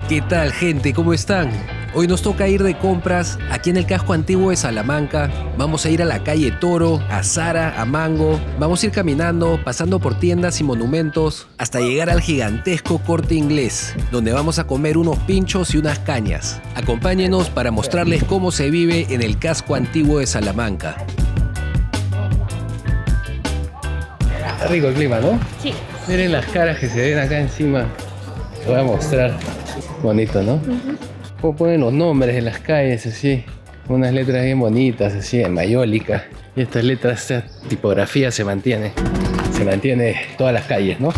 ¿Qué tal, gente? ¿Cómo están? Hoy nos toca ir de compras aquí en el casco antiguo de Salamanca. Vamos a ir a la calle Toro, a Zara, a Mango. Vamos a ir caminando, pasando por tiendas y monumentos, hasta llegar al gigantesco Corte Inglés, donde vamos a comer unos pinchos y unas cañas. Acompáñenos para mostrarles cómo se vive en el casco antiguo de Salamanca. Está rico el clima, ¿no? Sí. Miren las caras que se ven acá encima. Les voy a mostrar. Bonito, ¿no? Cómo ponen los nombres en las calles, así. Unas letras bien bonitas, así, en mayólica. Y estas letras, esta tipografía se mantiene. Se mantiene en todas las calles, ¿no?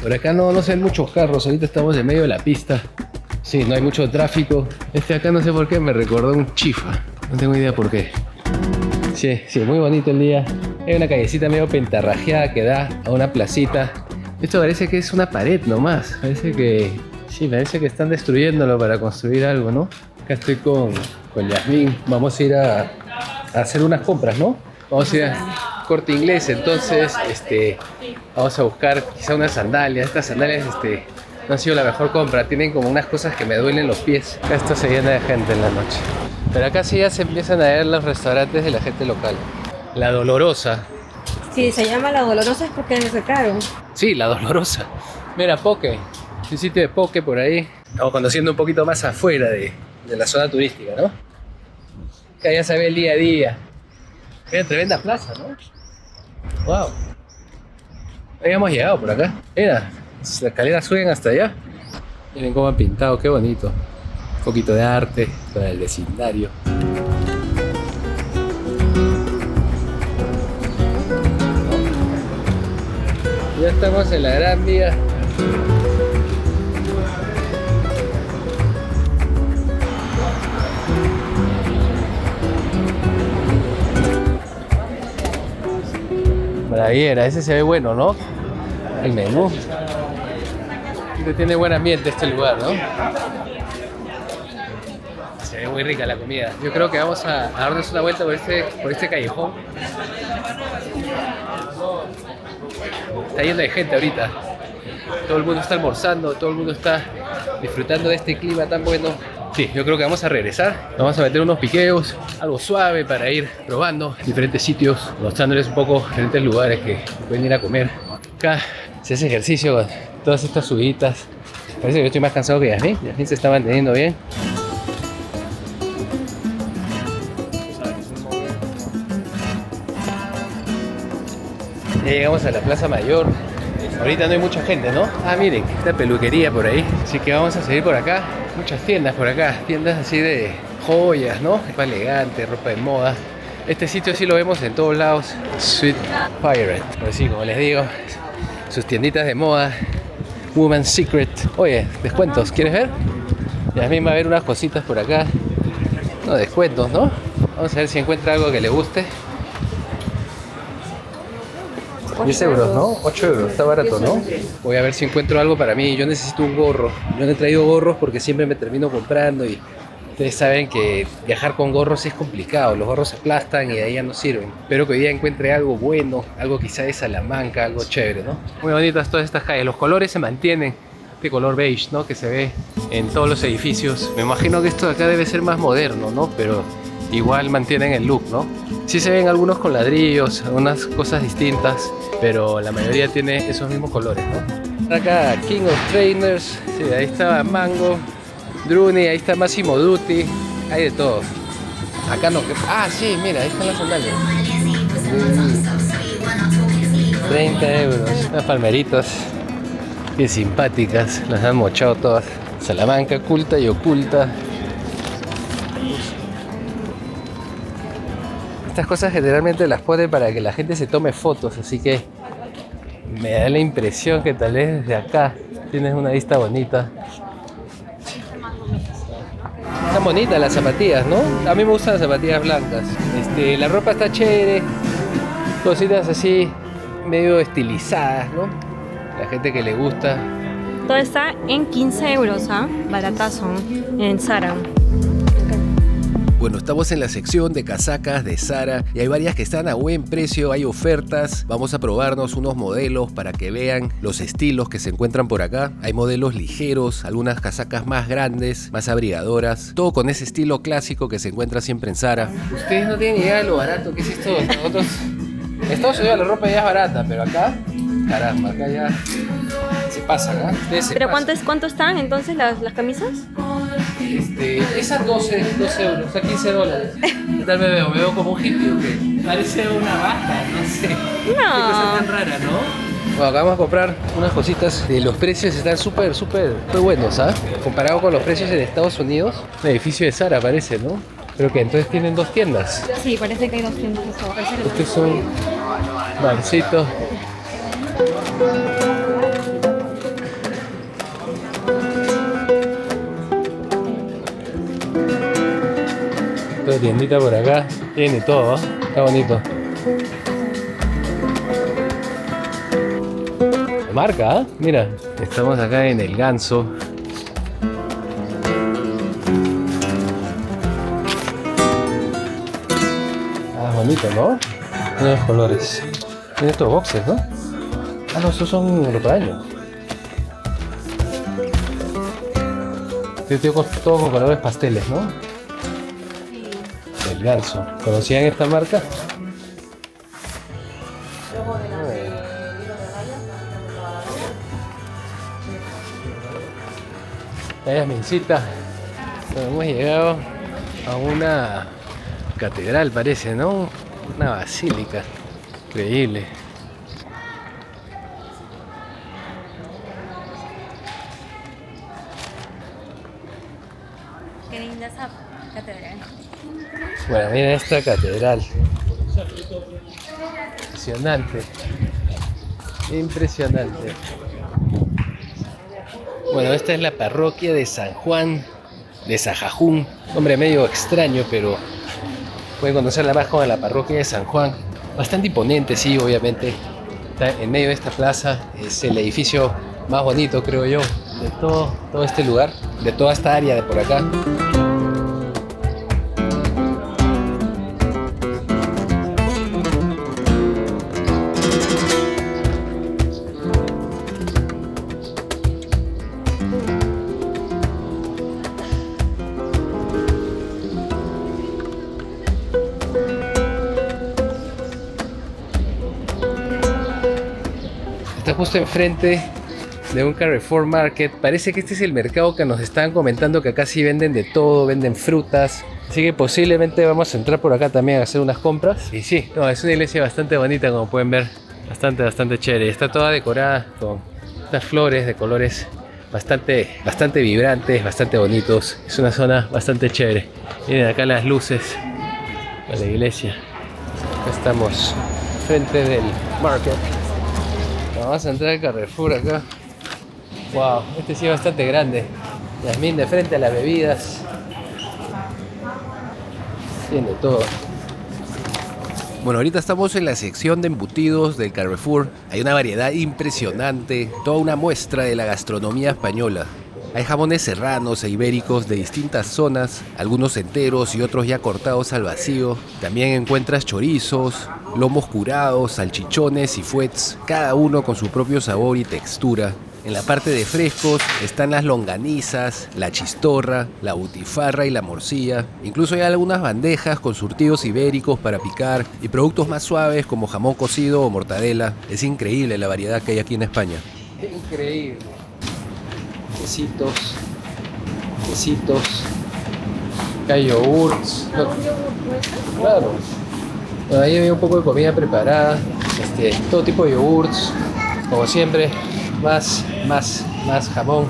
Por acá no se ven muchos carros. Ahorita estamos en medio de la pista. Sí, no hay mucho tráfico. Este acá no sé por qué me recordó un Chifa. No tengo idea por qué. Sí, muy bonito el día. Hay una callecita medio pentarrajeada que da a una placita. Esto parece que es una pared nomás. Parece que están destruyéndolo para construir algo, ¿no? Acá estoy con Yasmín. Vamos a ir a hacer unas compras, ¿no? Vamos a ir a Corte Inglés, entonces vamos a buscar quizá unas sandalias. Estas sandalias no han sido la mejor compra. Tienen como unas cosas que me duelen los pies. Esto se llena de gente en la noche. Pero acá sí ya se empiezan a ver los restaurantes de la gente local. La Dolorosa. Si se llama La Dolorosa es porque es caro. Sí, La Dolorosa. Mira, poke. Un sitio de poke por ahí. Estamos conociendo un poquito más afuera de la zona turística, ¿no? Acá ya se ve el día a día. Mira, tremenda plaza, ¿no? Wow. Habíamos llegado por acá. Mira, las escaleras suben hasta allá. Miren cómo han pintado, qué bonito. Un poquito de arte para el vecindario. Ya estamos en la Gran Vía. Maravilla, ese se ve bueno, ¿no? El menú. Tiene buen ambiente este lugar, ¿no? Se ve muy rica la comida. Yo creo que vamos a darnos una vuelta por este callejón. Está lleno de gente ahorita. Todo el mundo está almorzando, todo el mundo está disfrutando de este clima tan bueno. Sí, yo creo que vamos a regresar. Vamos a meter unos piqueos, algo suave para ir probando diferentes sitios, mostrándoles un poco diferentes lugares que pueden ir a comer. Acá se hace ejercicio con todas estas subiditas. Parece que yo estoy más cansado que Yasmín. Yasmín se está manteniendo bien. Ya llegamos a la Plaza Mayor. Ahorita no hay mucha gente, ¿no? Ah, miren, esta peluquería por ahí. Así que vamos a seguir por acá. Muchas tiendas por acá. Tiendas así de joyas, ¿no? Ropa elegante, ropa de moda. Este sitio sí lo vemos en todos lados. Sweet Pirate. Pues sí, como les digo, sus tienditas de moda. Woman's Secret. Oye, descuentos, ¿quieres ver? Yasmín va a ver unas cositas por acá. No, descuentos, ¿no? Vamos a ver si encuentra algo que le guste. 10 euros, ¿no? 8 euros, está barato, ¿no? Voy a ver si encuentro algo para mí. Yo necesito un gorro. Yo no he traído gorros porque siempre me termino comprando y ustedes saben que viajar con gorros es complicado. Los gorros se aplastan y de ahí ya no sirven. Espero que hoy día encuentre algo bueno, algo quizá de Salamanca, algo chévere, ¿no? Muy bonitas todas estas calles. Los colores se mantienen. Este color beige, ¿no? Que se ve en todos los edificios. Me imagino que esto de acá debe ser más moderno, ¿no? Pero igual mantienen el look, ¿no? Sí se ven algunos con ladrillos, algunas cosas distintas, pero la mayoría tiene esos mismos colores, ¿no? Acá King of Trainers, sí, ahí está Mango, Druni, ahí está Massimo Dutti, hay de todo. Acá no, sí, mira, ahí están las sandalias. 30 euros, unas palmeritas, qué simpáticas, las han mochado todas. Salamanca culta y oculta. Estas cosas generalmente las ponen para que la gente se tome fotos, así que me da la impresión que tal vez desde acá tienes una vista bonita. Están bonitas las zapatillas, ¿no? A mí me gustan las zapatillas blancas. La ropa está chévere, cositas así medio estilizadas, ¿no? La gente que le gusta. Todo está en 15 euros, ¿ah? Baratazo, en Zara. Bueno, estamos en la sección de casacas de Zara y hay varias que están a buen precio, hay ofertas. Vamos a probarnos unos modelos para que vean los estilos que se encuentran por acá. Hay modelos ligeros, algunas casacas más grandes, más abrigadoras, todo con ese estilo clásico que se encuentra siempre en Zara. Ustedes no tienen idea de lo barato que es esto. Nosotros, en Estados Unidos la ropa ya es barata, pero acá, caramba, acá ya se pasan, ¿ah? ¿Pero cuánto están entonces las camisas? Esas 12 euros, o sea, $15. ¿Qué tal me veo? ¿Me veo como un hippie o qué? Parece una vaca, no sé. No. Qué cosa tan rara, ¿no? Bueno, acabamos de comprar unas cositas. Los precios están súper buenos, ¿ah? Comparado con los precios en Estados Unidos. Un edificio de Zara parece, ¿no? Pero que entonces tienen dos tiendas. Sí, parece que hay dos tiendas. Estos son barcitos. Toda tiendita por acá. Tiene todo, ¿eh? Está bonito. Marca, ¿eh? Mira, estamos acá en el Ganso. Ah, bonito, ¿no? Tiene los colores. Tiene estos boxes, ¿no? Ah, no, estos son europeos. Todo con colores pasteles, ¿no? El Ganso. ¿Conocían esta marca? La Yasmincita. Hemos llegado a una catedral, parece, ¿no? Una basílica. Increíble. Qué linda esa catedral. Bueno, mira esta catedral. Impresionante. Impresionante. Bueno, esta es la parroquia de San Juan de Sajajún. Nombre medio extraño, pero pueden conocerla más como la parroquia de San Juan. Bastante imponente, sí, obviamente. Está en medio de esta plaza. Es el edificio más bonito, creo yo, de todo este lugar, de toda esta área de por acá. Está justo enfrente de un Carrefour Market. Parece que este es el mercado que nos estaban comentando, que acá sí venden de todo, venden frutas. Así que posiblemente vamos a entrar por acá también a hacer unas compras. Y sí, no, es una iglesia bastante bonita, como pueden ver. Bastante chévere. Está toda decorada con estas flores de colores bastante vibrantes, bastante bonitos. Es una zona bastante chévere. Miren acá las luces de la iglesia. Acá estamos frente del market. Vamos a entrar al Carrefour acá. Wow, este sí es bastante grande. Yasmín de frente a las bebidas. Tiene todo. Bueno, ahorita estamos en la sección de embutidos del Carrefour. Hay una variedad impresionante, toda una muestra de la gastronomía española. Hay jamones serranos e ibéricos de distintas zonas, algunos enteros y otros ya cortados al vacío. También encuentras chorizos, lomos curados, salchichones y fuets, cada uno con su propio sabor y textura. En la parte de frescos están las longanizas, la chistorra, la butifarra y la morcilla. Incluso hay algunas bandejas con surtidos ibéricos para picar y productos más suaves como jamón cocido o mortadela. Es increíble la variedad que hay aquí en España. Increíble. Quesitos. Acá hay yogurts. Claro. Bueno, ahí había un poco de comida preparada. Todo tipo de yogurts. Como siempre. Más jamón.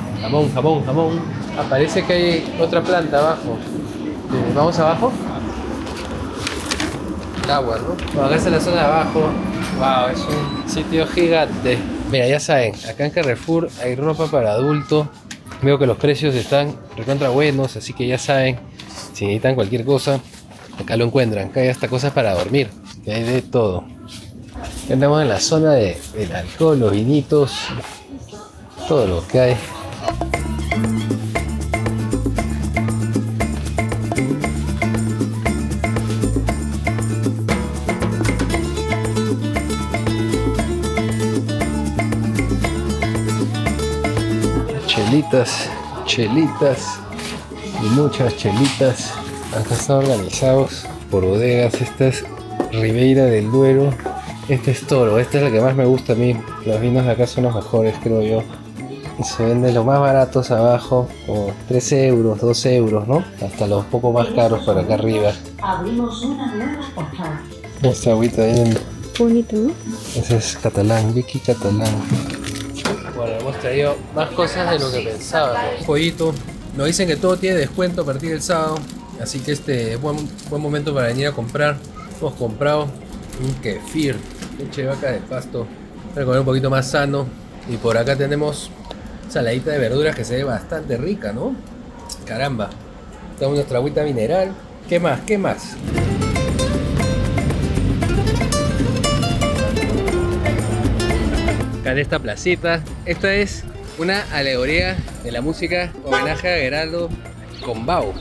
Parece que hay otra planta abajo. ¿Vamos abajo? Agua, ¿no? Bueno, acá está la zona de abajo. Wow, es un sitio gigante. Mira, ya saben, acá en Carrefour hay ropa para adulto. Veo que los precios están recontra buenos, así que ya saben, si necesitan cualquier cosa, acá lo encuentran. Acá hay hasta cosas para dormir, que hay de todo. Andamos en la zona del alcohol, los vinitos, todo lo que hay. chelitas, chelitas y muchas chelitas. Acá están organizados por bodegas. Esta es Ribeira del Duero. Este es Toro. Esta es la que más me gusta a mí. Los vinos de acá son los mejores, creo yo. Y se venden los más baratos abajo, como 3 euros, 2 euros, ¿no? Hasta los poco más caros por acá arriba. Abrimos una nueva portada. Esta agüita bien. Bonito, ¿no? Ese es catalán, Vicky catalán. Bueno, hemos traído más cosas de lo que pensábamos. Pollito. Nos dicen que todo tiene descuento a partir del sábado. Así que este es buen momento para venir a comprar. Hemos comprado un kefir, leche de vaca de pasto, para comer un poquito más sano. Y por acá tenemos saladita de verduras que se ve bastante rica, ¿no? Caramba. Tenemos nuestra agüita mineral. ¿Qué más? ¿Qué más? Acá en esta placita. Esta es una alegoría de la música, homenaje a Gerardo Combau.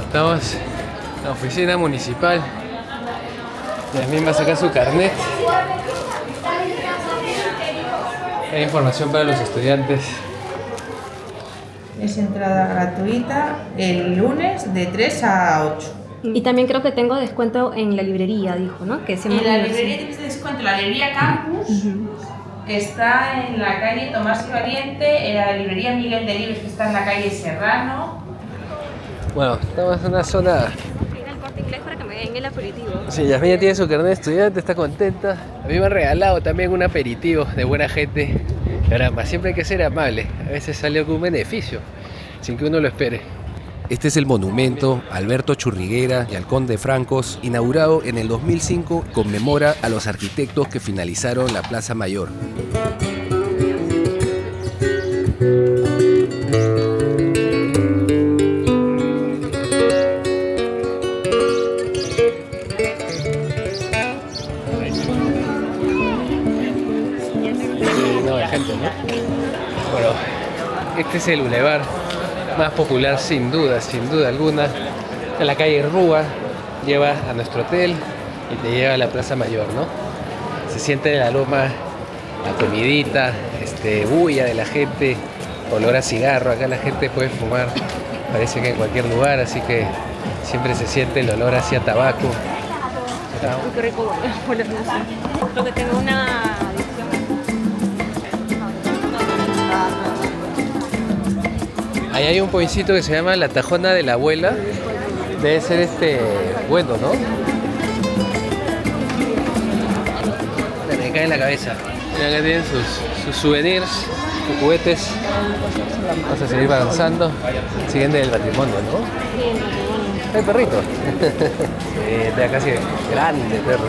Estamos en la oficina municipal. Yasmín va a sacar su carnet. Hay información para los estudiantes. Es entrada gratuita el lunes de 3 a 8. Y también creo que tengo descuento en la librería, dijo, ¿no? Que En la librería tienes descuento, la librería Campus, que está en la calle Tomás y Valiente, en la librería Miguel Delibes, que está en la calle Serrano. Bueno, estamos en una zona. Ir al Corte Inglés para que me den el aperitivo. Sí, Yasmín ya tiene su carnet de estudiante, está contenta. A mí me han regalado también un aperitivo de buena gente. Caramba, siempre hay que ser amable. A veces sale con un beneficio, sin que uno lo espere. Este es el monumento Alberto Churriguera y al Conde Francos, inaugurado en el 2005, conmemora a los arquitectos que finalizaron la Plaza Mayor. No, hay gente, ¿no? Bueno, este es el bulevar más popular sin duda alguna. En la calle Rúa, lleva a nuestro hotel y te lleva a la Plaza Mayor, ¿no? Se siente en la loma la comidita, bulla de la gente, olor a cigarro. Acá la gente puede fumar, parece que en cualquier lugar, así que siempre se siente el olor hacia tabaco. Uy, qué rico, bueno, no sé. Creo que tengo una adicción. Ahí hay un pueblito que se llama La Tajona de la Abuela. Debe ser bueno, ¿no? Me cae en la cabeza. Mira, acá tienen sus souvenirs, sus juguetes. Vamos a seguir avanzando. Siguiente del matrimonio, ¿no? Hay perrito. De acá sí, grande perro.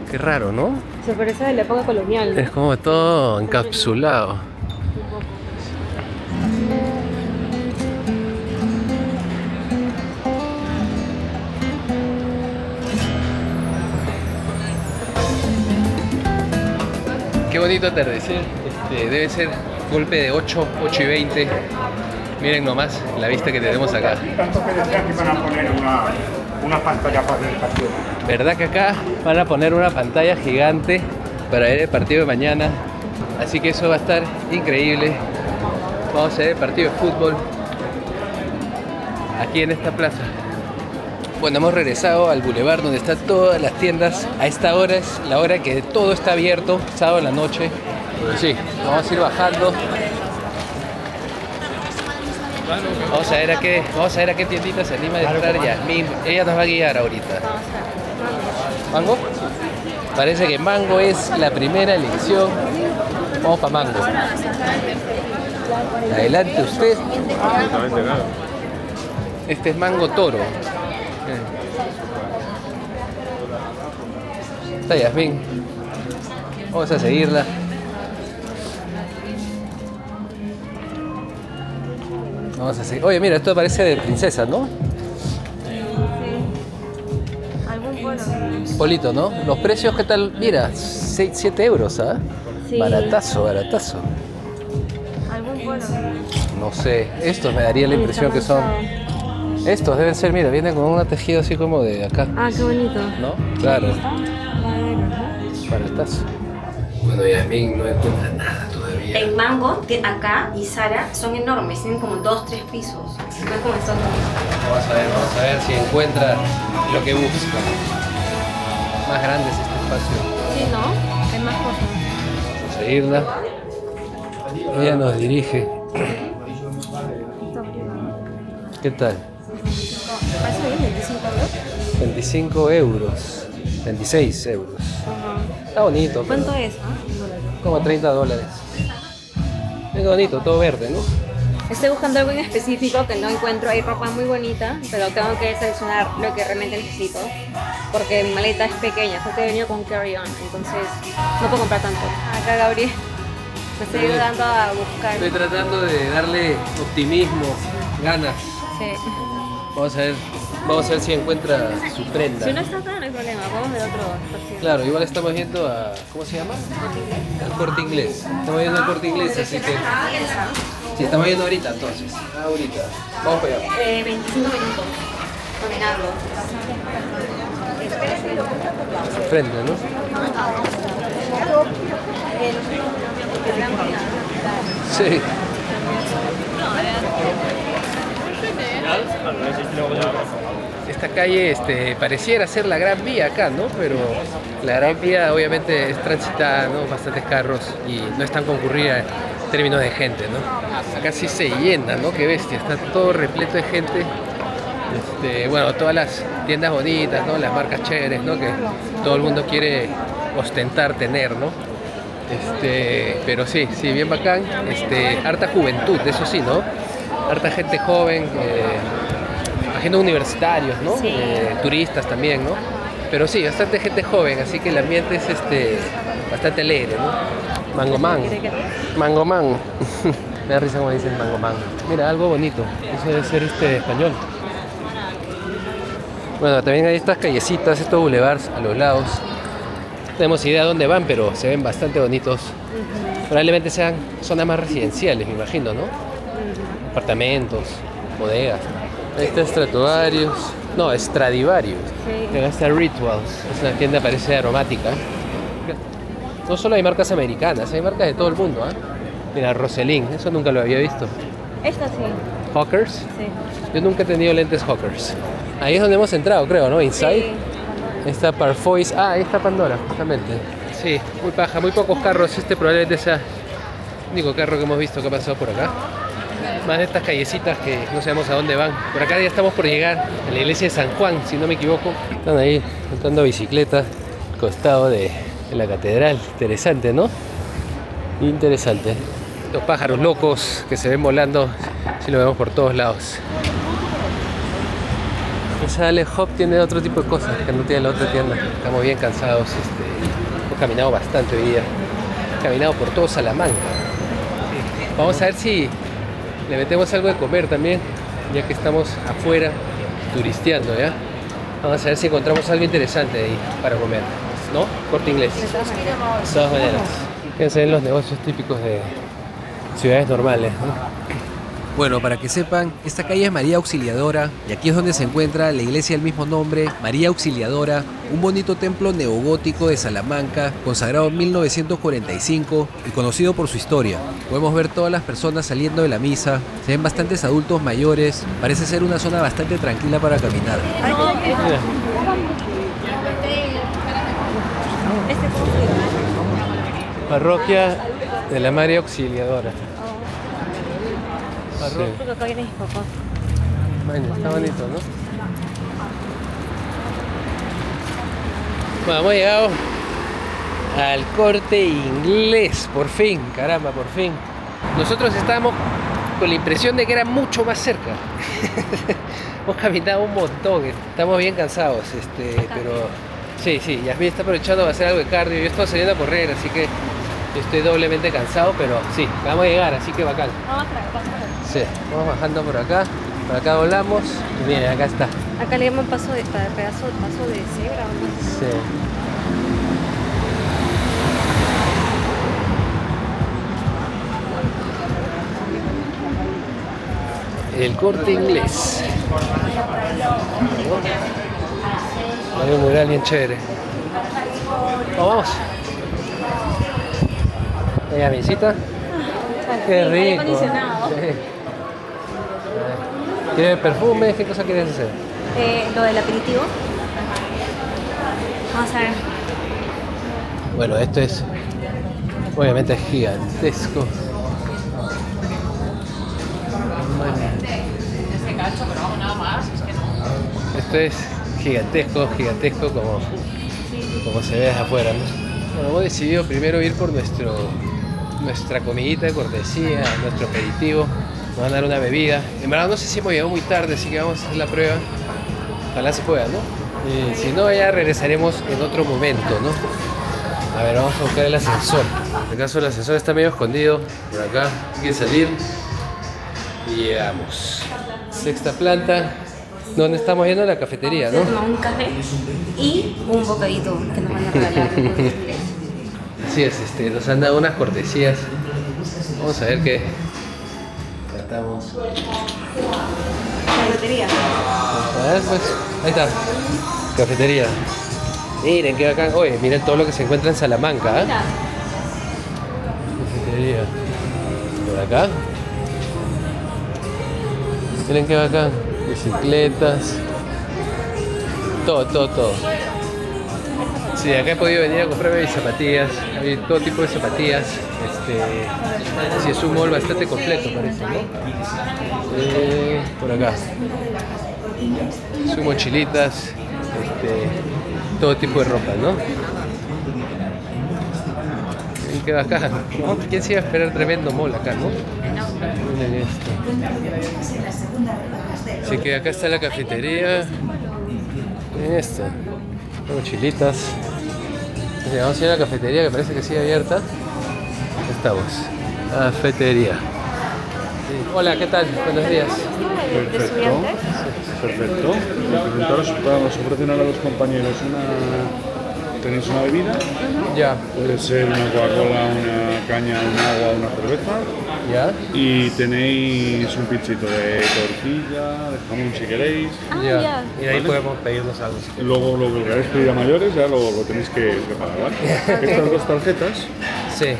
Qué raro, ¿no? Se parece de la época colonial, ¿no? Es como todo encapsulado. Qué bonito atardecer. Debe ser golpe de 8 y 20. Miren nomás la vista que tenemos acá. Tanto que decían que van a poner una pantalla para ver el partido. ¿Verdad que acá van a poner una pantalla gigante para ver el partido de mañana? Así que eso va a estar increíble. Vamos a ver el partido de fútbol aquí en esta plaza. Bueno, hemos regresado al bulevar donde están todas las tiendas. A esta hora es la hora que todo está abierto, sábado en la noche. Sí, vamos a ir bajando. Vamos a ver a qué tiendita se anima a entrar Yasmín. Ella nos va a guiar ahorita. ¿Mango? Parece que Mango es la primera elección. Vamos para Mango. Adelante usted. Este es Mango Toro. Está Yasmín. Vamos a seguirla. Vamos a seguir. Oye, mira, esto parece de princesa, ¿no? Algún vuelo. Polito, ¿no? Los precios, ¿qué tal? Mira, 7 euros, ¿ah? Sí. Baratazo, baratazo. Algún vuelo. No sé, estos me daría la impresión que son... Estos deben ser, mira, vienen con un tejido así como de acá. Ah, qué bonito. ¿No? Claro. Madero, Baratazo. Bueno, Yasmín no encuentra nada todavía. El mango de acá y Zara son enormes, tienen como 2-3 pisos. No es como en Estados Unidos. Vamos a ver si encuentra lo que busca. Más grande es este espacio. Sí, ¿no? Hay más cosas. Vamos a seguirla. Ella nos dirige. ¿Qué tal? ¿Parece bien? ¿25 euros? 25 euros. 26 euros. Está bonito. pero ¿Cuánto es? como $30. Es bonito, todo verde, ¿no? Estoy buscando algo en específico que no encuentro. Hay ropa muy bonita, pero tengo que seleccionar lo que realmente necesito. Porque mi maleta es pequeña, porque he venido con carry-on, entonces no puedo comprar tanto. Acá Gabriel me estoy ayudando a buscar. Estoy tratando de darle optimismo, ganas. Sí. Vamos a ver si encuentra su prenda. Si no está acá, no hay problema. Vamos de otro partido. Claro, igual estamos yendo a... ¿Cómo se llama? Al Corte Inglés. Estamos yendo al Corte Inglés, así que... Sí, estamos yendo ahorita entonces. Ahorita. Vamos para allá. 25 minutos. Caminarlo. Frente, ¿no? Sí. Esta calle pareciera ser la Gran Vía acá, ¿no? Pero la Gran Vía obviamente es transitada, ¿no? Bastantes carros y no es tan concurrida en términos de gente, ¿no? Acá sí se llena, ¿no? Qué bestia, está todo repleto de gente. Bueno, todas las tiendas bonitas, ¿no? Las marcas chéveres, ¿no? Que todo el mundo quiere ostentar tener, ¿no? Pero sí, bien bacán. Harta juventud, eso sí, ¿no? Harta gente joven, agentes universitarios, ¿no? Sí. Turistas también, ¿no? Pero sí, bastante gente joven, así que el ambiente es bastante alegre, ¿no? Mangoman. Mangoman. Me da risa como dicen Mangoman. Mira, algo bonito. Eso debe ser español. Bueno, también hay estas callecitas, estos boulevards a los lados. No tenemos idea de dónde van, pero se ven bastante bonitos. Probablemente sean zonas más residenciales, me imagino, ¿no? Apartamentos, bodegas. Ahí está Stradivarius. No, Stradivarius. Sí. Acá está Rituals. Es una tienda, parece aromática. No solo hay marcas americanas, hay marcas de todo el mundo, ¿eh? Mira, Roselín, eso nunca lo había visto. Esta sí. Hawkers. Sí. Yo nunca he tenido lentes Hawkers. Ahí es donde hemos entrado, creo, ¿no? Inside. Sí. Está Parfois. Ah, ahí está Pandora, justamente. Sí, muy paja, muy pocos carros. Probablemente sea el único carro que hemos visto que ha pasado por acá. Más de estas callecitas que no sabemos a dónde van. Por acá ya estamos por llegar a la iglesia de San Juan, si no me equivoco. Están ahí montando bicicletas al costado de la catedral. Interesante, ¿no? Interesante. Los pájaros locos que se ven volando, si lo vemos por todos lados. Esa Ale Hop tiene otro tipo de cosas que no tiene la otra tienda. Estamos bien cansados. Hemos caminado bastante hoy día. Hemos caminado por todo Salamanca. Vamos a ver si le metemos algo de comer también, ya que estamos afuera turisteando, ¿ya? Vamos a ver si encontramos algo interesante ahí para comer, ¿no? Corte Inglés. De todas maneras. Fíjense en los negocios típicos de ciudades normales, ¿no? Bueno, para que sepan, esta calle es María Auxiliadora y aquí es donde se encuentra la iglesia del mismo nombre, María Auxiliadora, un bonito templo neogótico de Salamanca, consagrado en 1945 y conocido por su historia. Podemos ver todas las personas saliendo de la misa, se ven bastantes adultos mayores, parece ser una zona bastante tranquila para caminar. Mira. Parroquia de la María Auxiliadora. Sí. Porque acá vienen mis papás. Bueno, está bonito, ¿no? Bueno, hemos llegado al Corte Inglés, por fin, caramba, por fin. Nosotros estábamos con la impresión de que era mucho más cerca. Hemos caminado un montón, estamos bien cansados, pero Sí, sí, Yasmin está aprovechando para hacer algo de cardio. Yo estoy saliendo a correr, así que estoy doblemente cansado, pero sí, vamos a llegar, así que bacán. Vamos a traer, vamos a traer. Sí, vamos bajando por acá doblamos y miren, acá está. Acá le llaman paso de cebra o no sé. Sí. El Corte Inglés. Hay un mural bien chévere. Vamos. ¿Ella visita? Qué Aire rico. acondicionado. Sí. ¿Quieres perfumes? ¿Qué cosa quieres hacer? Lo del aperitivo. Vamos a ver. Bueno, esto es obviamente es gigantesco. Esto es gigantesco como se ve desde afuera, ¿no? Bueno, hemos decidido primero ir por nuestra comidita de cortesía, nuestro aperitivo. Nos van a dar una bebida. En verdad no sé si hemos llegado muy tarde, así que vamos a hacer la prueba. Ojalá se pueda, ¿no? Y si no, ya regresaremos en otro momento, ¿no? A ver, vamos a buscar el ascensor. En el caso el ascensor está medio escondido. Por acá hay que salir. Y llegamos. Sexta planta. ¿Dónde estamos yendo? A la cafetería, ¿no? Tomamos un café y un bocadito que nos van a regalar. Así es, nos han dado unas cortesías. Vamos a ver qué tratamos. Cafetería. A ver, pues, ahí está. Cafetería. Miren qué bacán. Oye, miren todo lo que se encuentra en Salamanca, ¿eh? Mira. Cafetería. Por acá. Miren qué bacán. Bicicletas. Todo. Sí, acá he podido venir a comprarme mis zapatillas. Hay todo tipo de zapatillas. Sí, es un mall bastante completo, parece, ¿no? Por acá. Sus mochilitas. Todo tipo de ropa, ¿no? Miren qué bacán. ¿Quién se iba a esperar tremendo mall acá, no? Miren esto. Así que acá está la cafetería. Miren esto. Mochilitas. Entonces, vamos a ir a la cafetería que parece que sigue abierta. Aquí estamos. Cafetería. Sí. Hola, ¿qué tal? Buenos días. ¿De estudiantes? Perfecto. Nos ofrecen ahora a los compañeros tenéis una bebida, Ya, puede ser una Coca-Cola, una caña, un agua, una cerveza, ya, y tenéis un pinchito de tortilla, de jamón si queréis. Ya. Y de ahí podemos pedirnos algo. Si Luego lo que queráis pedir a mayores ya lo tenéis que pagar, ¿vale? Estas dos tarjetas Sí.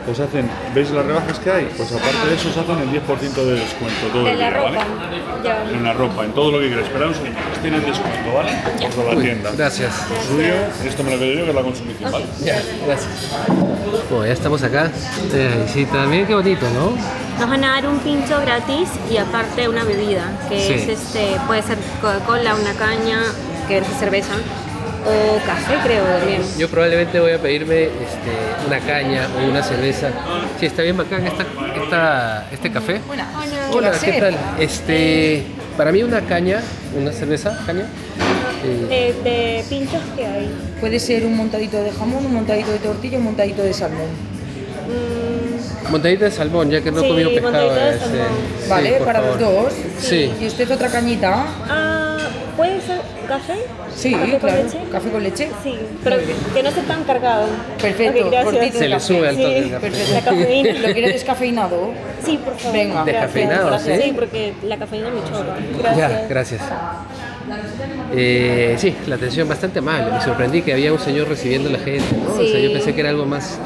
pues hacen, ¿veis las rebajas que hay? Pues aparte de eso os hacen el 10% de descuento todo De el la día, ropa. ¿vale? Ya. En la ropa, en todo lo que queráis. Esperad un segundo, pues tienen descuento, ¿vale? Por toda la Uy, tienda. gracias. Lo suyo, esto me lo quedo yo, que es la consumición, ¿vale? Ya, gracias. Bueno, ya estamos acá. Visita. Miren qué bonito, ¿no? Nos van a dar un pincho gratis y aparte una bebida, que Sí. es puede ser Coca-Cola, una caña, que es cerveza, o café creo también. Yo probablemente voy a pedirme una caña o una cerveza. Sí, está bien bacán este café. Hola, ¿qué tal? Para mí una caña, una cerveza, caña. De pinchos que hay. Puede ser un montadito de jamón, un montadito de tortilla, un montadito de salmón. Montadita de salmón, ya que no he Sí, comido pescado. montadita de salmón. Sí, Vale, por para favor. los dos. Sí. ¿Y usted otra cañita? ¿Puede ser café? Sí, ¿Café con claro. leche? ¿Café con leche? Sí, pero que no esté tan cargado. Perfecto, Ok, gracias. cortito. Se le sube al toque el Sí, café. Perfecto. La cafeína. ¿Lo quiere descafeinado? Sí, por favor. Venga. Gracias. Descafeinado, ¿sí? Sí, porque la cafeína me chorra. Gracias. Ya, gracias. Sí, la atención bastante amable. Me sorprendí que había un señor recibiendo a la gente, ¿no? O sea, Sí. yo pensé que era algo más,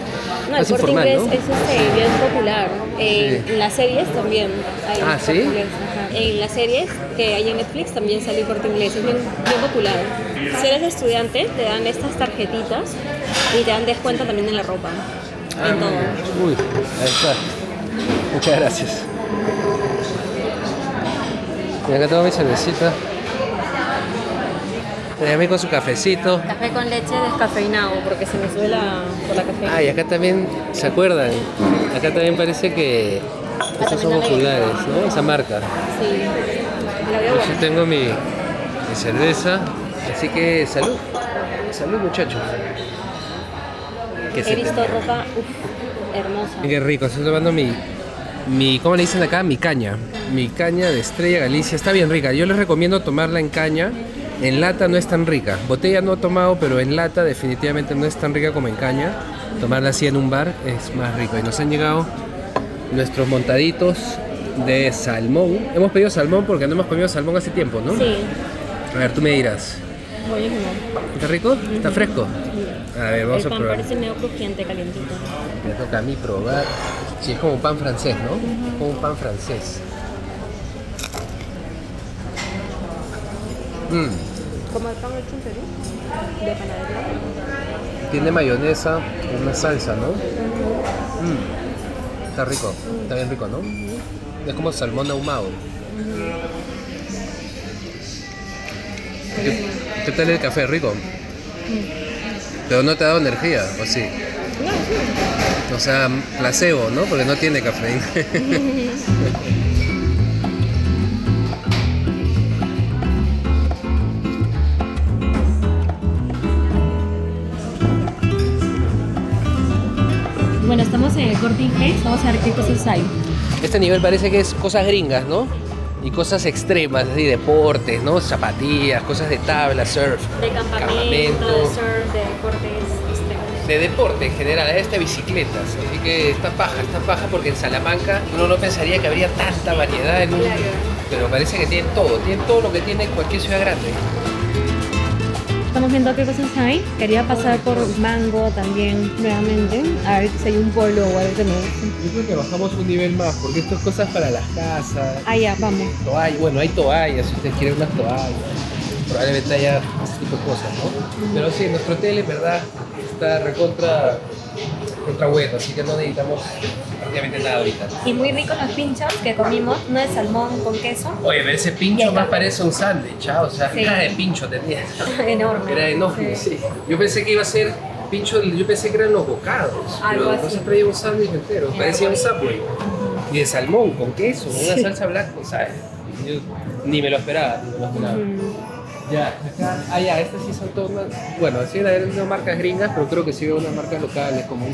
No, el más Corte informal, Inglés ¿no? es bien popular. Sí. En las series también hay Ah, Corte ¿sí? Inglés, ajá. En las series que hay en Netflix también sale el Corte Inglés, es bien popular. Si eres estudiante, te dan estas tarjetitas y te dan descuento también en la ropa. En todo. Uy, ahí está. Muchas gracias. Y acá tengo mi cervecita. También con su cafecito. Café con leche descafeinado, porque se me sube por la cafeína. Ah, y acá también, ¿se acuerdan? Acá también parece que estos son también la populares, ¿no? Esa marca. Sí, la veo Yo sí buena. tengo mi cerveza, así que salud. Salud, muchachos. He visto ropa hermosa. Qué rico, estoy tomando mi, ¿cómo le dicen acá? Mi caña de Estrella Galicia, está bien rica. Yo les recomiendo tomarla en caña, en lata no es tan rica. Botella no he tomado, pero en lata definitivamente no es tan rica como en caña. Tomarla así en un bar es más rico. Y nos han llegado nuestros montaditos de salmón. Hemos pedido salmón porque no hemos comido salmón hace tiempo, ¿no? Sí. A ver, tú me dirás. Buenísimo. ¿Está rico? ¿Está fresco? A ver, vamos El a pan probar. parece medio crujiente, calientito. Me toca a mí probar. Sí, es como un pan francés, ¿no? Como un pan francés. Como el pan hecho en Perú, de panadería. Tiene mayonesa, una salsa, ¿no? Está rico, está bien rico, ¿no? Es como salmón ahumado. ¿Qué tal el café? ¿Rico? Pero no te ha dado energía, ¿o sí? No, sí. O sea, placebo, ¿no? Porque no tiene cafeína. Bueno, estamos en el Corte Inglés, vamos a ver qué cosas hay. Este nivel parece que es cosas gringas, ¿no? Y cosas extremas, así deportes, ¿no? Zapatillas, cosas de tabla, surf. De campamento, de surf, de deportes extremos. De deporte en general, bicicletas. Así que está paja porque en Salamanca uno no pensaría que habría tanta variedad en un... Claro. Pero parece que tienen todo lo que tiene cualquier ciudad grande. Estamos viendo qué cosas hay. Quería pasar por Mango también, nuevamente. A ver si hay un polo o algo que me guste. Yo creo que bajamos un nivel más, porque esto es cosas para las casas. Ah, ya, vamos. Toallas, bueno, hay toallas, si ustedes quieren unas toallas. Probablemente haya ese tipo de cosas, ¿no? Pero sí, nuestro hotel en verdad está recontra bueno, así que no necesitamos prácticamente nada ahorita. Y muy ricos los pinchos que comimos, uno de salmón con queso. Oye, pero ese pincho más parece un sándwich, ¿ah? O sea, Sí. cara de pincho tenía. Enorme. Era enorme, sí. Yo pensé que iba a ser pincho, yo pensé que eran los bocados. Algo Pero así. no se traía un sándwich entero, parecía un Subway. Y de salmón con queso, con una salsa blanca, ¿sabes? Yo ni me lo esperaba. Ya, acá, ya, estas sí son todas, bueno, siguen habiendo marcas gringas, pero creo que sí veo unas marcas locales como,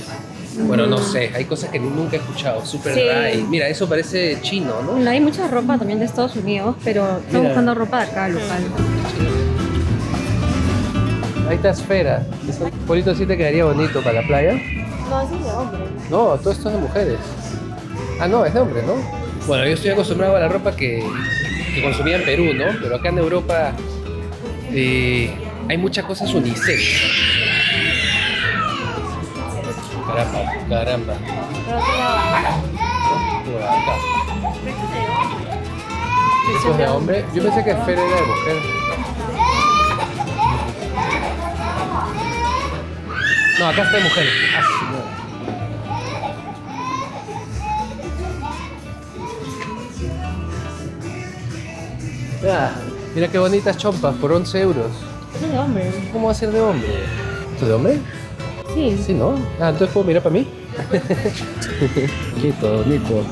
bueno, no sé, hay cosas que nunca he escuchado, Super Sí. Dry, mira, eso parece chino, ¿no? No hay mucha ropa también de Estados Unidos, pero estoy Mira. buscando ropa de acá, local. Ahí está Esfera, ese polito sí te quedaría bonito para la playa. No, ese es de hombre. No, todo esto es de mujeres. Ah, no, es de hombre, ¿no? Bueno, yo estoy acostumbrado a la ropa que consumía en Perú, ¿no? Pero acá en Europa hay muchas cosas unisex. Caramba. Por acá. ¿Esto es de hombre? Yo pensé que Esfera era de mujer. No, acá está de mujer. Ah, sí, no. Ah, mira qué bonitas chompas por 11 euros. Ese es de hombre. ¿Cómo va a ser de hombre? ¿Esto es de hombre? Sí. Sí, ¿no? Ah, entonces puedo mirar para mí. Bonito, bonito.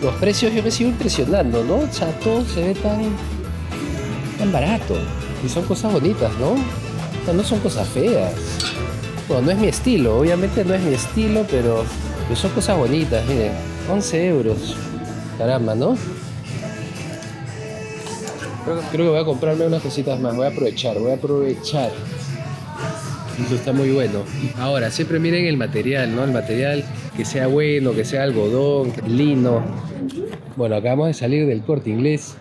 Los precios yo me sigo impresionando, ¿no? O sea, todo se ve tan barato. Y son cosas bonitas, ¿no? O sea, no son cosas feas. Bueno, no es mi estilo, obviamente no es mi estilo, pero son cosas bonitas, miren. 11 euros. Caramba, ¿no? Creo que voy a comprarme unas cositas más, voy a aprovechar. Eso está muy bueno. Ahora, siempre miren el material, ¿no? El material que sea bueno, que sea algodón, lino. Bueno, acabamos de salir del Corte Inglés.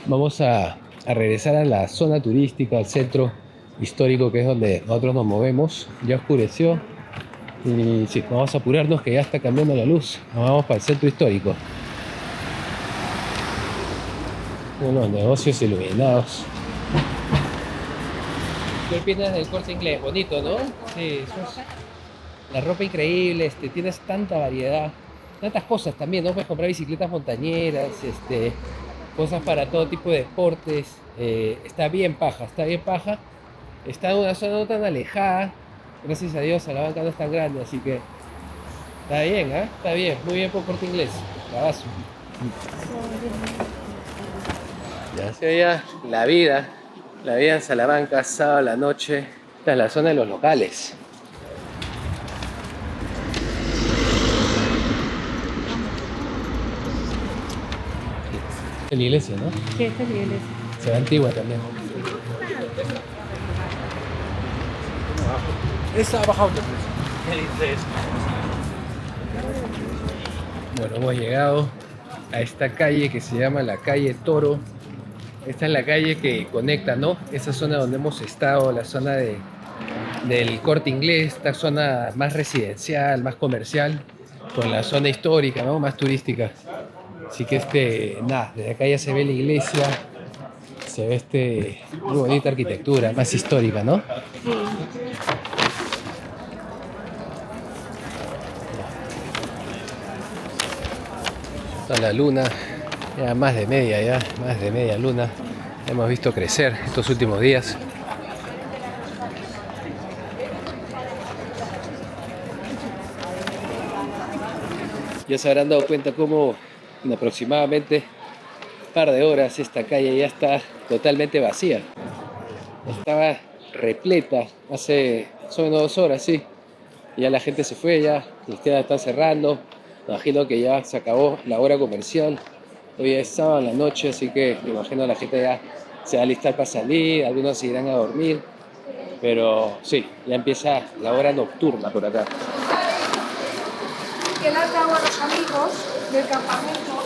Vamos a regresar a la zona turística, al centro histórico, que es donde nosotros nos movemos. Ya oscureció. Y sí, vamos a apurarnos que ya está cambiando la luz. Nos vamos para el centro histórico. Unos negocios iluminados. ¿Qué opinas del Corte Inglés? Bonito, ¿no? Sí, la ropa increíble, tienes tanta variedad, tantas cosas también, ¿no? Puedes comprar bicicletas montañeras, cosas para todo tipo de deportes. Está bien paja. Está en una zona no tan alejada. Gracias a Dios, Salamanca no es tan grande, así que está bien, ¿eh? Está bien, muy bien por Corte Inglés. Bravazo. Ya se veía la vida en Salamanca, sábado a la noche. Esta es la zona de los locales. Es la iglesia, ¿no? Sí, esta es la iglesia. Se ve antigua también. Esta ha bajado de precio. Bueno, hemos llegado a esta calle que se llama la calle Toro. Esta es la calle que conecta, ¿no? Esa zona donde hemos estado, la zona del Corte Inglés, esta zona más residencial, más comercial, con la zona histórica, ¿no? Más turística. Así que nada, desde acá ya se ve la iglesia, se ve muy bonita arquitectura, más histórica, ¿no? Sí. Está la luna, ya más de media luna. Hemos visto crecer estos últimos días. Ya se habrán dado cuenta cómo en aproximadamente un par de horas esta calle ya está totalmente vacía. Estaba repleta hace más o menos 2 horas, sí. Y ya la gente se fue, ya las tiendas están cerrando. Me imagino que ya se acabó la hora comercial. Hoy es sábado en la noche, así que me imagino la gente ya se va a alistar para salir, algunos se irán a dormir. Pero sí, ya empieza la hora nocturna por acá. Que le has dado a los amigos del campamento.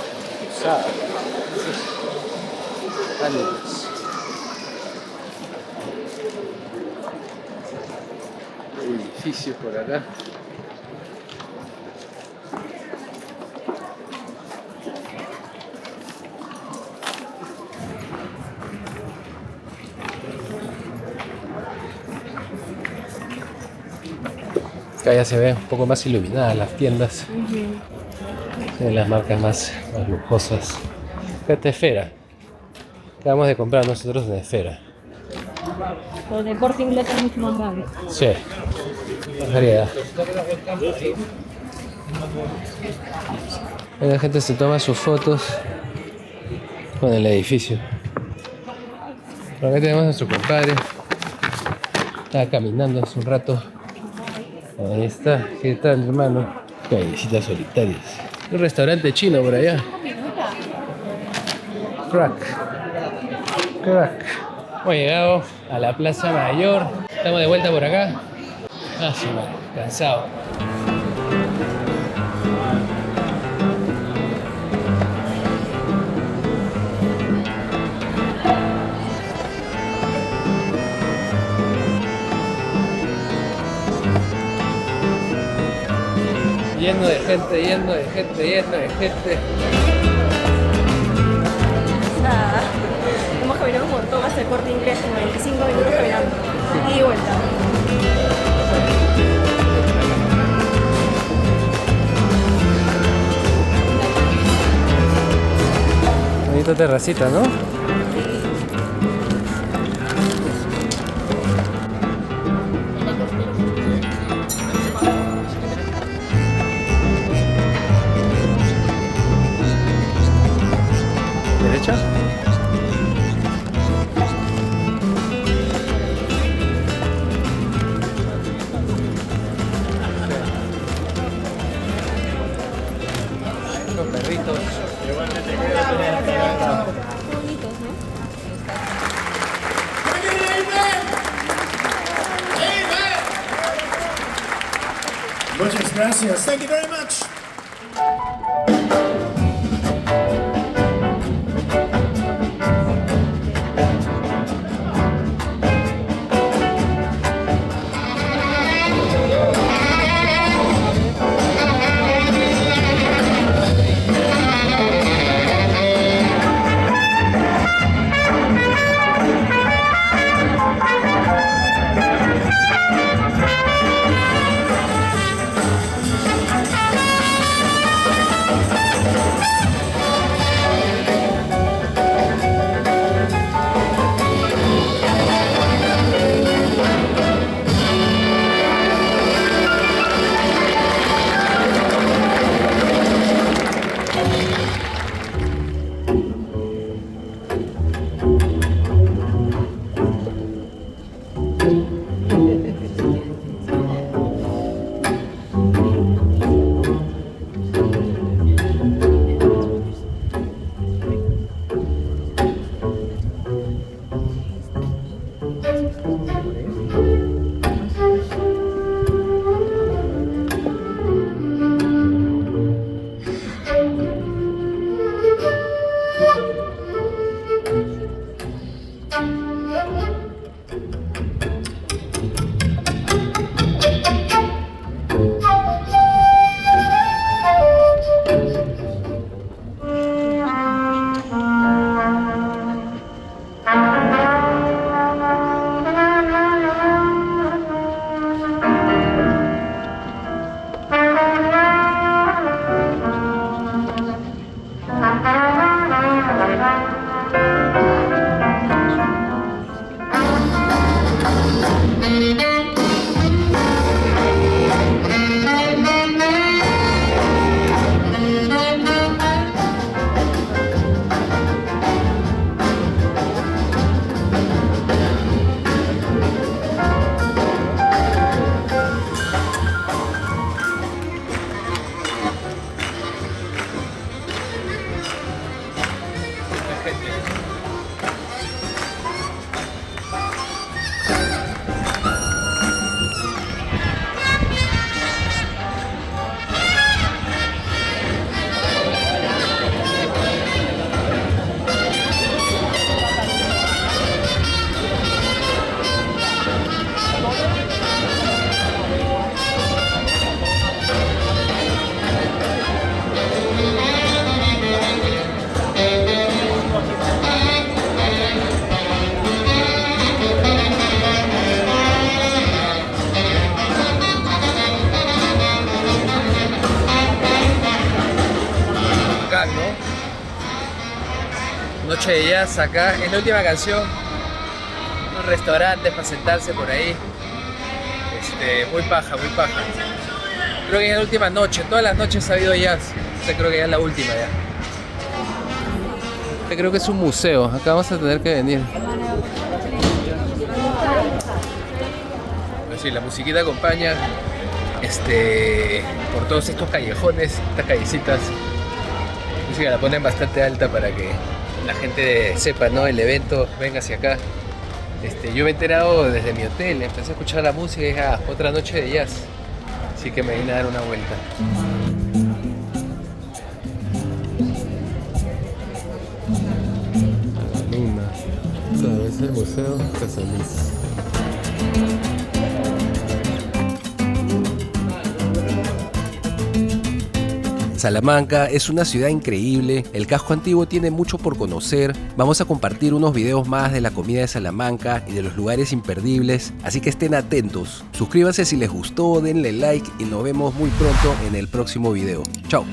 Edificios por acá. Acá ya se ve un poco más iluminadas las tiendas. Se ven las marcas más lujosas. Acá está Esfera. Acabamos de comprar nosotros de Esfera. Los de Corte Inglés es mucho más grande. Sí, más variedad. La gente se toma sus fotos con el edificio. Por acá tenemos a nuestro compadre. Estaba caminando hace un rato. Ahí está. ¿Qué tal, hermano? Callecitas solitarias. Un restaurante chino por allá. Crack. Hemos llegado a la Plaza Mayor. Estamos de vuelta por acá. Sí, cansado. Lleno de gente. Hemos caminado un montón hasta el Corte Inglés, como 25 minutos caminando. Y de vuelta. Bonita terracita, ¿no? ¿Derecha? Los perritos. Bonitos, ¿no? Muchas gracias. Thank you very much. noche de jazz acá. Es la última canción. Unos restaurantes para sentarse por ahí. Muy paja, muy paja. Creo que es la última noche. Todas las noches ha habido jazz. Creo que ya es la última ya. Creo que es un museo. Acá vamos a tener que venir. Pues sí, la musiquita acompaña por todos estos callejones, estas callecitas. La música la ponen bastante alta para que la gente sepa, ¿no? El evento venga hacia acá. Yo me he enterado desde mi hotel, empecé a escuchar la música y dije, otra noche de jazz. Así que me vine a dar una vuelta. Luna, es el Museo Casalís. Salamanca es una ciudad increíble, el casco antiguo tiene mucho por conocer, vamos a compartir unos videos más de la comida de Salamanca y de los lugares imperdibles, así que estén atentos, suscríbanse si les gustó, denle like y nos vemos muy pronto en el próximo video. Chao.